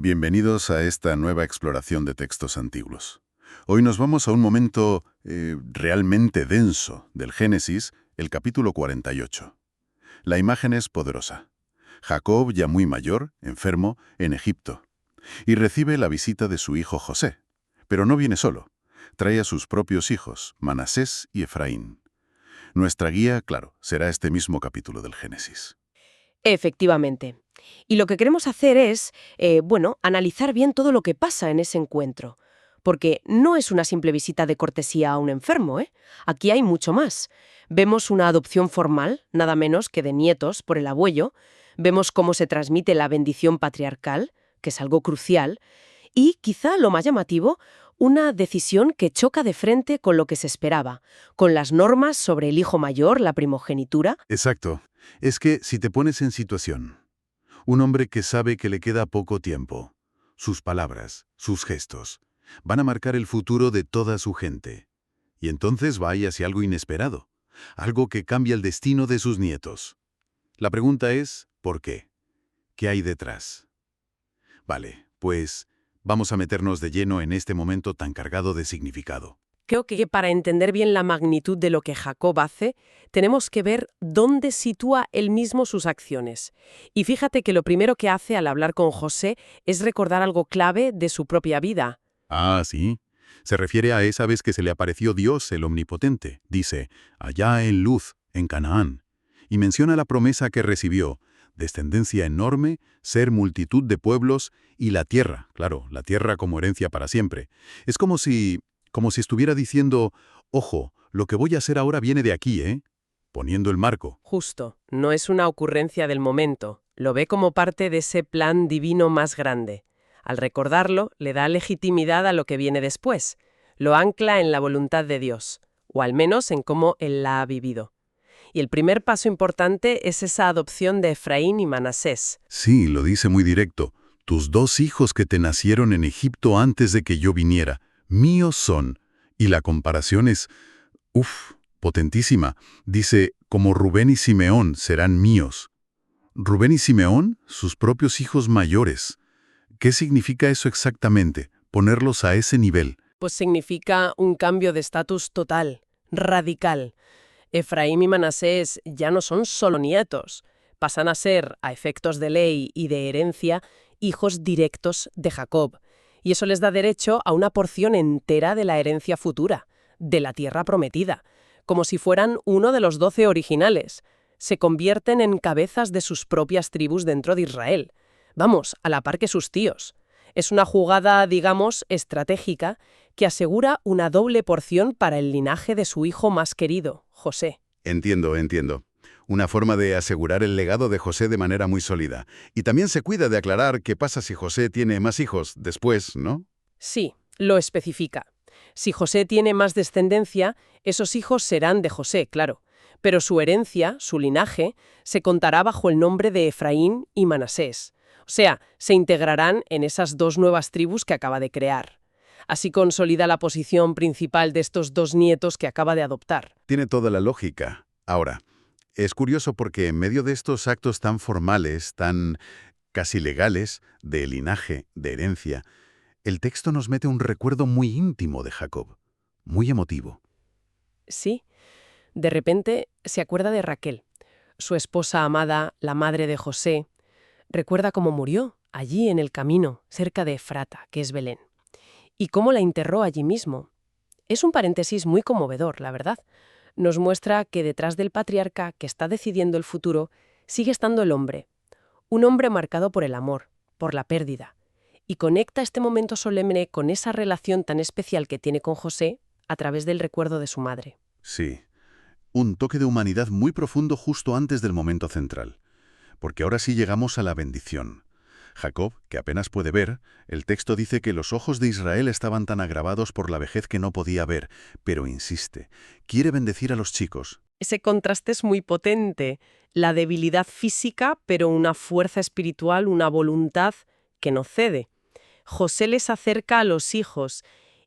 Bienvenidos a esta nueva exploración de textos antiguos. Hoy nos vamos a un momento realmente denso del Génesis, el capítulo 48. La imagen es poderosa. Jacob, ya muy mayor, enfermo, en Egipto, y recibe la visita de su hijo José. Pero no viene solo. Trae a sus propios hijos, Manasés y Efraín. Nuestra guía, claro, será este mismo capítulo del Génesis. Efectivamente. Y lo que queremos hacer es, analizar bien todo lo que pasa en ese encuentro. Porque no es una simple visita de cortesía a un enfermo, ¿eh? Aquí hay mucho más. Vemos una adopción formal, nada menos que de nietos por el abuelo. Vemos cómo se transmite la bendición patriarcal, que es algo crucial. Y, quizá lo más llamativo, una decisión que choca de frente con lo que se esperaba, con las normas sobre el hijo mayor, la primogenitura. Exacto. Es que si te pones en situación, un hombre que sabe que le queda poco tiempo, sus palabras, sus gestos, van a marcar el futuro de toda su gente. Y entonces va hacia algo inesperado, algo que cambia el destino de sus nietos. La pregunta es, ¿por qué? ¿Qué hay detrás? Vale, pues vamos a meternos de lleno en este momento tan cargado de significado. Creo que para entender bien la magnitud de lo que Jacob hace, tenemos que ver dónde sitúa él mismo sus acciones. Y fíjate que lo primero que hace al hablar con José es recordar algo clave de su propia vida. Ah, sí. Se refiere a esa vez que se le apareció Dios, el Omnipotente. Dice, allá en Luz, en Canaán. Y menciona la promesa que recibió, descendencia enorme, ser multitud de pueblos y la tierra, claro, la tierra como herencia para siempre. Es como si estuviera diciendo, ojo, lo que voy a hacer ahora viene de aquí, ¿eh? Poniendo el marco. Justo, no es una ocurrencia del momento, lo ve como parte de ese plan divino más grande. Al recordarlo, le da legitimidad a lo que viene después, lo ancla en la voluntad de Dios, o al menos en cómo él la ha vivido. Y el primer paso importante es esa adopción de Efraín y Manasés. Sí, lo dice muy directo. Tus dos hijos que te nacieron en Egipto antes de que yo viniera, míos son. Y la comparación es, potentísima. Dice, como Rubén y Simeón serán míos. Rubén y Simeón, sus propios hijos mayores. ¿Qué significa eso exactamente? Ponerlos a ese nivel. Pues significa un cambio de estatus total, radical. Efraín y Manasés ya no son solo nietos, pasan a ser, a efectos de ley y de herencia, hijos directos de Jacob. Y eso les da derecho a una porción entera de la herencia futura, de la tierra prometida, como si fueran uno de los 12 originales. Se convierten en cabezas de sus propias tribus dentro de Israel. Vamos, a la par que sus tíos. Es una jugada, digamos, estratégica que asegura una doble porción para el linaje de su hijo más querido, José. Entiendo. Una forma de asegurar el legado de José de manera muy sólida. Y también se cuida de aclarar qué pasa si José tiene más hijos después, ¿no? Sí, lo especifica. Si José tiene más descendencia, esos hijos serán de José, claro. Pero su herencia, su linaje, se contará bajo el nombre de Efraín y Manasés. O sea, se integrarán en esas dos nuevas tribus que acaba de crear. Así consolida la posición principal de estos dos nietos que acaba de adoptar. Tiene toda la lógica. Ahora, es curioso porque en medio de estos actos tan formales, tan casi legales, de linaje, de herencia, el texto nos mete un recuerdo muy íntimo de Jacob, muy emotivo. Sí, de repente se acuerda de Raquel, su esposa amada, la madre de José. Recuerda cómo murió, allí en el camino, cerca de Efrata, que es Belén, y cómo la enterró allí mismo. Es un paréntesis muy conmovedor, la verdad. Nos muestra que detrás del patriarca que está decidiendo el futuro sigue estando el hombre, un hombre marcado por el amor, por la pérdida, y conecta este momento solemne con esa relación tan especial que tiene con José a través del recuerdo de su madre. Sí, un toque de humanidad muy profundo justo antes del momento central. Porque ahora sí llegamos a la bendición. Jacob, que apenas puede ver, el texto dice que los ojos de Israel estaban tan agravados por la vejez que no podía ver, pero insiste, quiere bendecir a los chicos. Ese contraste es muy potente, la debilidad física, pero una fuerza espiritual, una voluntad que no cede. José les acerca a los hijos,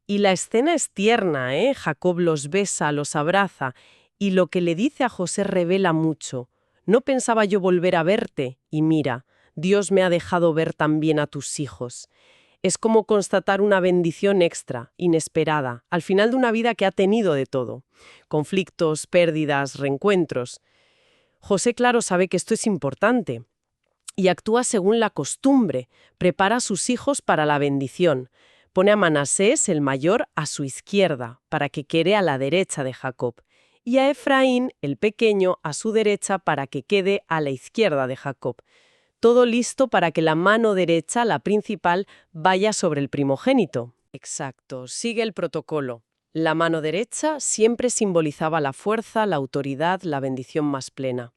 y la escena es tierna, ¿eh? Jacob los besa, los abraza, y lo que le dice a José revela mucho. No pensaba yo volver a verte, y mira, Dios me ha dejado ver también a tus hijos. Es como constatar una bendición extra, inesperada, al final de una vida que ha tenido de todo. Conflictos, pérdidas, reencuentros. José, claro, sabe que esto es importante y actúa según la costumbre, prepara a sus hijos para la bendición. Pone a Manasés, el mayor, a su izquierda, para que quede a la derecha de Jacob, y a Efraín, el pequeño, a su derecha, para que quede a la izquierda de Jacob. Todo listo para que la mano derecha, la principal, vaya sobre el primogénito. Exacto, sigue el protocolo. La mano derecha siempre simbolizaba la fuerza, la autoridad, la bendición más plena.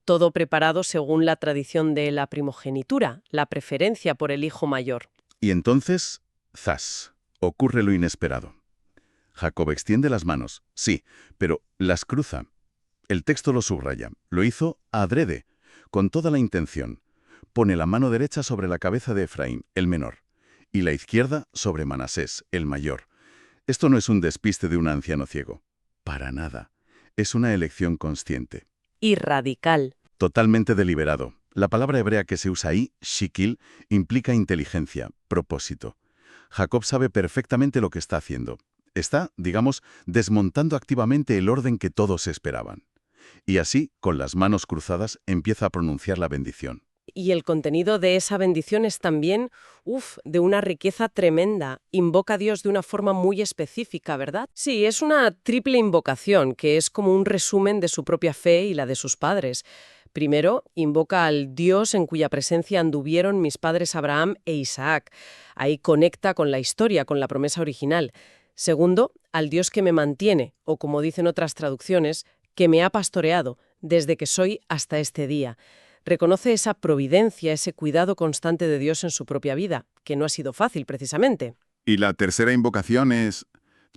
Todo preparado según la tradición de la primogenitura, la preferencia por el hijo mayor. Y entonces, ¡zas!, ocurre lo inesperado. Jacob extiende las manos, sí, pero las cruza. El texto lo subraya. Lo hizo adrede, con toda la intención. Pone la mano derecha sobre la cabeza de Efraín, el menor, y la izquierda sobre Manasés, el mayor. Esto no es un despiste de un anciano ciego. Para nada. Es una elección consciente. Y radical. Totalmente deliberado. La palabra hebrea que se usa ahí, shikil, implica inteligencia, propósito. Jacob sabe perfectamente lo que está haciendo. Está, digamos, desmontando activamente el orden que todos esperaban. Y así, con las manos cruzadas, empieza a pronunciar la bendición. Y el contenido de esa bendición es también, de una riqueza tremenda. Invoca a Dios de una forma muy específica, ¿verdad? Sí, es una triple invocación, que es como un resumen de su propia fe y la de sus padres. Primero, invoca al Dios en cuya presencia anduvieron mis padres Abraham e Isaac. Ahí conecta con la historia, con la promesa original. Segundo, al Dios que me mantiene, o como dicen otras traducciones, que me ha pastoreado desde que soy hasta este día. Reconoce esa providencia, ese cuidado constante de Dios en su propia vida, que no ha sido fácil precisamente. ¿Y la tercera invocación es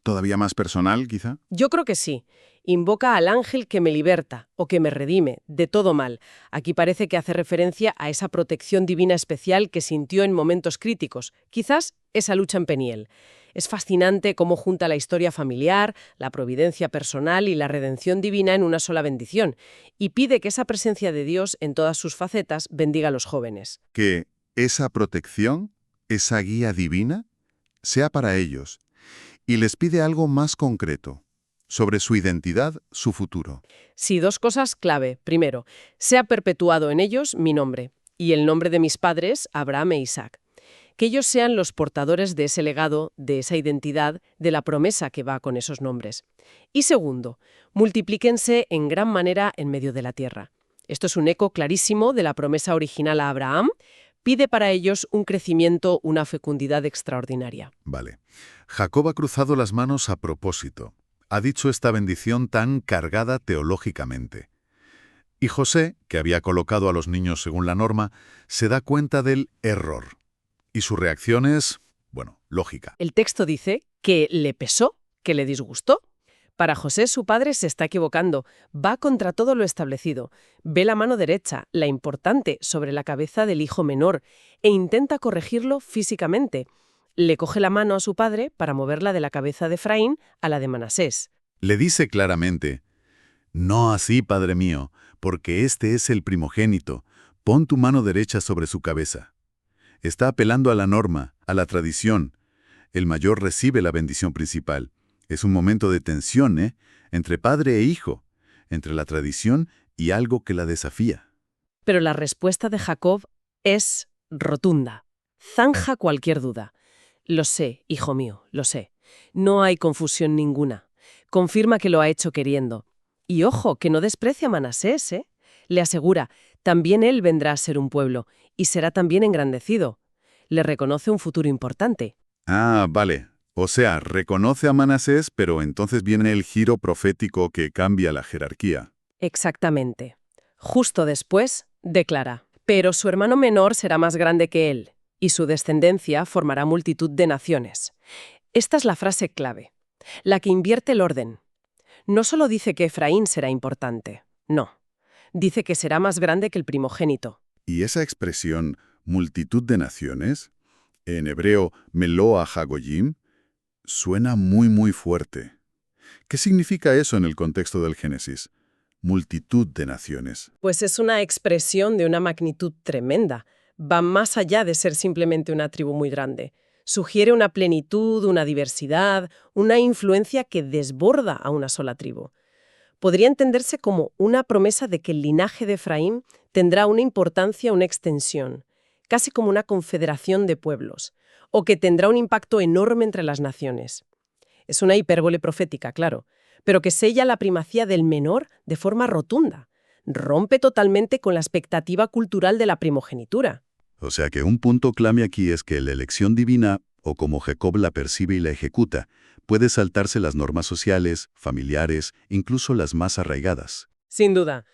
todavía más personal, quizá? Yo creo que sí. Invoca al ángel que me liberta o que me redime de todo mal. Aquí parece que hace referencia a esa protección divina especial que sintió en momentos críticos, quizás esa lucha en Peniel. Es fascinante cómo junta la historia familiar, la providencia personal y la redención divina en una sola bendición, y pide que esa presencia de Dios en todas sus facetas bendiga a los jóvenes. Que esa protección, esa guía divina, sea para ellos, y les pide algo más concreto, sobre su identidad, su futuro. Sí, dos cosas clave. Primero, sea perpetuado en ellos mi nombre, y el nombre de mis padres, Abraham e Isaac. Que ellos sean los portadores de ese legado, de esa identidad, de la promesa que va con esos nombres. Y segundo, multiplíquense en gran manera en medio de la tierra. Esto es un eco clarísimo de la promesa original a Abraham. Pide para ellos un crecimiento, una fecundidad extraordinaria. Vale. Jacob ha cruzado las manos a propósito. Ha dicho esta bendición tan cargada teológicamente. Y José, que había colocado a los niños según la norma, se da cuenta del error. Y su reacción es, lógica. El texto dice que le pesó, que le disgustó. Para José, su padre se está equivocando, va contra todo lo establecido, ve la mano derecha, la importante, sobre la cabeza del hijo menor, e intenta corregirlo físicamente. Le coge la mano a su padre para moverla de la cabeza de Efraín a la de Manasés. Le dice claramente, no así, padre mío, porque este es el primogénito, pon tu mano derecha sobre su cabeza. Está apelando a la norma, a la tradición. El mayor recibe la bendición principal. Es un momento de tensión, entre padre e hijo, entre la tradición y algo que la desafía. Pero la respuesta de Jacob es rotunda. Zanja cualquier duda. Lo sé, hijo mío, lo sé. No hay confusión ninguna. Confirma que lo ha hecho queriendo. Y ojo, que no desprecia a Manasés, Le asegura, también él vendrá a ser un pueblo, y será también engrandecido. Le reconoce un futuro importante. Ah, vale. O sea, reconoce a Manasés, pero entonces viene el giro profético que cambia la jerarquía. Exactamente. Justo después, declara, pero su hermano menor será más grande que él, y su descendencia formará multitud de naciones. Esta es la frase clave, la que invierte el orden. No solo dice que Efraín será importante, no. Dice que será más grande que el primogénito. Y esa expresión, multitud de naciones, en hebreo, meloa hagoyim, suena muy fuerte. ¿Qué significa eso en el contexto del Génesis? Multitud de naciones. Pues es una expresión de una magnitud tremenda. va más allá de ser simplemente una tribu muy grande. Sugiere una plenitud, una diversidad, una influencia que desborda a una sola tribu. Podría entenderse como una promesa de que el linaje de Efraín tendrá una importancia, una extensión, casi como una confederación de pueblos, o que tendrá un impacto enorme entre las naciones. Es una hipérbole profética, claro, pero que sella la primacía del menor de forma rotunda. Rompe totalmente con la expectativa cultural de la primogenitura. O sea que un punto clave aquí es que la elección divina, o como Jacob la percibe y la ejecuta, puede saltarse las normas sociales, familiares, incluso las más arraigadas. Sin duda.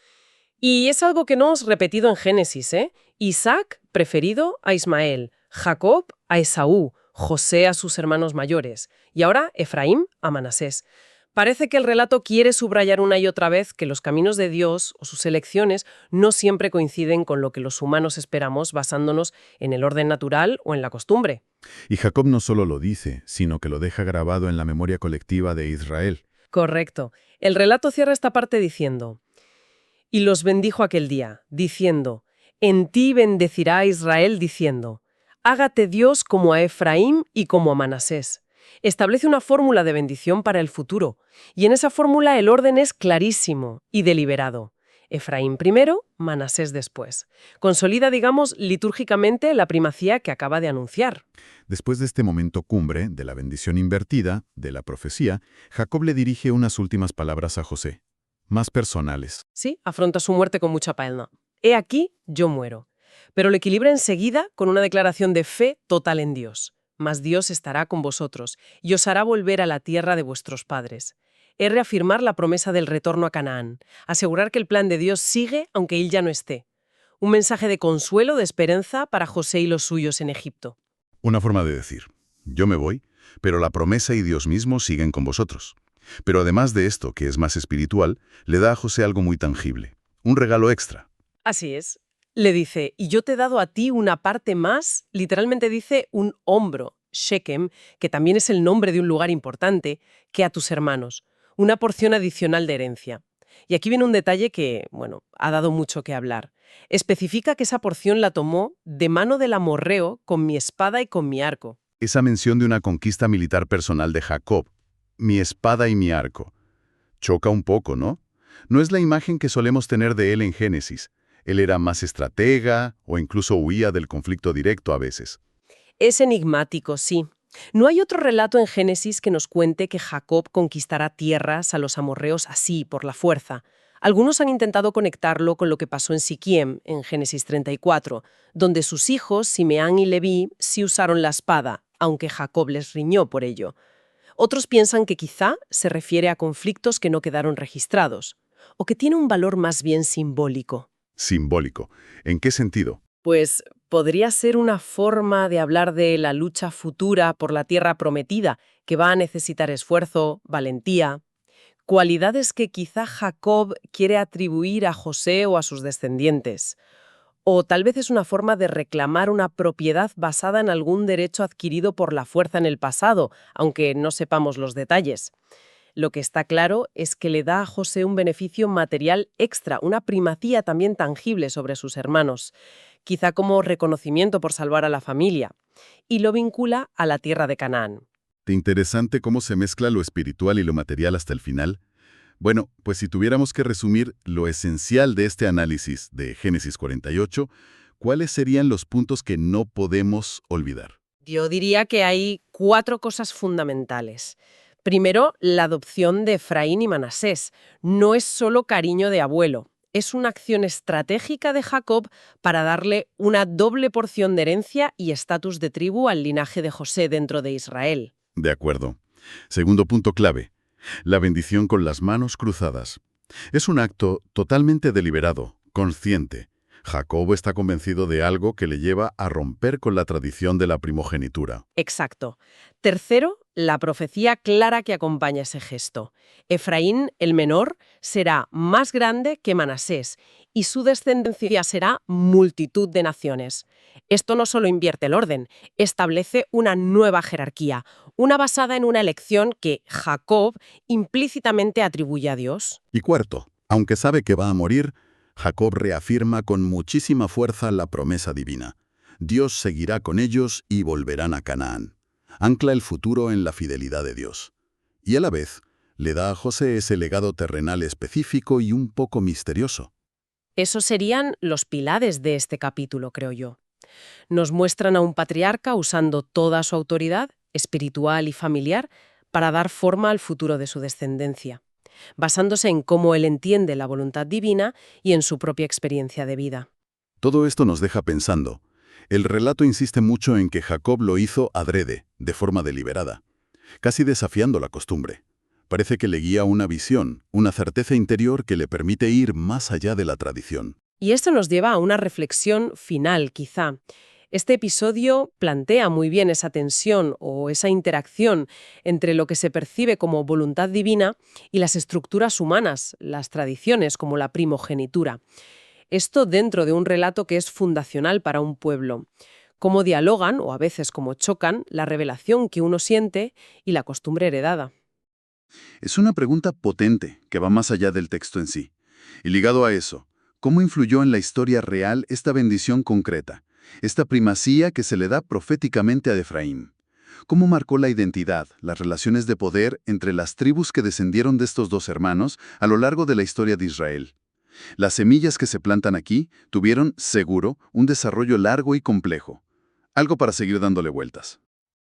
Y es algo que no hemos repetido en Génesis, ¿eh? Isaac preferido a Ismael, Jacob a Esaú, José a sus hermanos mayores, y ahora Efraín a Manasés. Parece que el relato quiere subrayar una y otra vez que los caminos de Dios o sus elecciones no siempre coinciden con lo que los humanos esperamos basándonos en el orden natural o en la costumbre. Y Jacob no solo lo dice, sino que lo deja grabado en la memoria colectiva de Israel. Correcto. El relato cierra esta parte diciendo: y los bendijo aquel día, diciendo: en ti bendecirá Israel, diciendo: hágate Dios como a Efraín y como a Manasés. Establece una fórmula de bendición para el futuro, y en esa fórmula el orden es clarísimo y deliberado. Efraín primero, Manasés después. Consolida, digamos, litúrgicamente la primacía que acaba de anunciar. Después de este momento cumbre, de la bendición invertida, de la profecía, Jacob le dirige unas últimas palabras a José, más personales. Sí, afronta su muerte con mucha pena. He aquí, yo muero. Pero lo equilibra enseguida con una declaración de fe total en Dios. Mas Dios estará con vosotros y os hará volver a la tierra de vuestros padres. Es reafirmar la promesa del retorno a Canaán, asegurar que el plan de Dios sigue aunque él ya no esté. Un mensaje de consuelo, de esperanza para José y los suyos en Egipto. Una forma de decir, yo me voy, pero la promesa y Dios mismo siguen con vosotros. Pero además de esto, que es más espiritual, le da a José algo muy tangible, un regalo extra. Así es. Le dice: y yo te he dado a ti una parte más, literalmente dice un hombro, Shechem, que también es el nombre de un lugar importante, que a tus hermanos, una porción adicional de herencia. Y aquí viene un detalle que, bueno, ha dado mucho que hablar. Especifica que esa porción la tomó de mano del amorreo con mi espada y con mi arco. Esa mención de una conquista militar personal de Jacob, mi espada y mi arco, choca un poco, ¿no? No es la imagen que solemos tener de él en Génesis. Él era más estratega o incluso huía del conflicto directo a veces. Es enigmático, sí. No hay otro relato en Génesis que nos cuente que Jacob conquistará tierras a los amorreos así, por la fuerza. Algunos han intentado conectarlo con lo que pasó en Siquiem, en Génesis 34, donde sus hijos, Simeán y Leví, sí usaron la espada, aunque Jacob les riñó por ello. Otros piensan que quizá se refiere a conflictos que no quedaron registrados, o que tiene un valor más bien simbólico. Simbólico. ¿En qué sentido? Pues podría ser una forma de hablar de la lucha futura por la tierra prometida, que va a necesitar esfuerzo, valentía, cualidades que quizá Jacob quiere atribuir a José o a sus descendientes. O tal vez es una forma de reclamar una propiedad basada en algún derecho adquirido por la fuerza en el pasado, aunque no sepamos los detalles. Lo que está claro es que le da a José un beneficio material extra, una primacía también tangible sobre sus hermanos, quizá como reconocimiento por salvar a la familia, y lo vincula a la tierra de Canaán. Interesante cómo se mezcla lo espiritual y lo material hasta el final. Bueno, pues si tuviéramos que resumir lo esencial de este análisis de Génesis 48, ¿cuáles serían los puntos que no podemos olvidar? Yo diría que hay 4 cosas fundamentales. Primero, la adopción de Efraín y Manasés. No es solo cariño de abuelo, es una acción estratégica de Jacob para darle una doble porción de herencia y estatus de tribu al linaje de José dentro de Israel. De acuerdo. Segundo punto clave, la bendición con las manos cruzadas. Es un acto totalmente deliberado, consciente. Jacob está convencido de algo que le lleva a romper con la tradición de la primogenitura. Exacto. Tercero, la profecía clara que acompaña ese gesto. Efraín, el menor, será más grande que Manasés y su descendencia será multitud de naciones. Esto no solo invierte el orden, establece una nueva jerarquía, una basada en una elección que Jacob implícitamente atribuye a Dios. Y cuarto, aunque sabe que va a morir, Jacob reafirma con muchísima fuerza la promesa divina. Dios seguirá con ellos y volverán a Canaán. Ancla el futuro en la fidelidad de Dios. Y a la vez, le da a José ese legado terrenal específico y un poco misterioso. Esos serían los pilares de este capítulo, creo yo. Nos muestran a un patriarca usando toda su autoridad, espiritual y familiar, para dar forma al futuro de su descendencia, basándose en cómo él entiende la voluntad divina y en su propia experiencia de vida. Todo esto nos deja pensando. El relato insiste mucho en que Jacob lo hizo adrede, de forma deliberada, casi desafiando la costumbre. Parece que le guía una visión, una certeza interior que le permite ir más allá de la tradición. Y esto nos lleva a una reflexión final, quizá. Este episodio plantea muy bien esa tensión o esa interacción entre lo que se percibe como voluntad divina y las estructuras humanas, las tradiciones como la primogenitura. Esto dentro de un relato que es fundacional para un pueblo. Cómo dialogan, o a veces cómo chocan, la revelación que uno siente y la costumbre heredada. Es una pregunta potente que va más allá del texto en sí. Y ligado a eso, ¿cómo influyó en la historia real esta bendición concreta, esta primacía que se le da proféticamente a Efraín? ¿Cómo marcó la identidad, las relaciones de poder entre las tribus que descendieron de estos dos hermanos a lo largo de la historia de Israel? Las semillas que se plantan aquí tuvieron, seguro, un desarrollo largo y complejo. Algo para seguir dándole vueltas.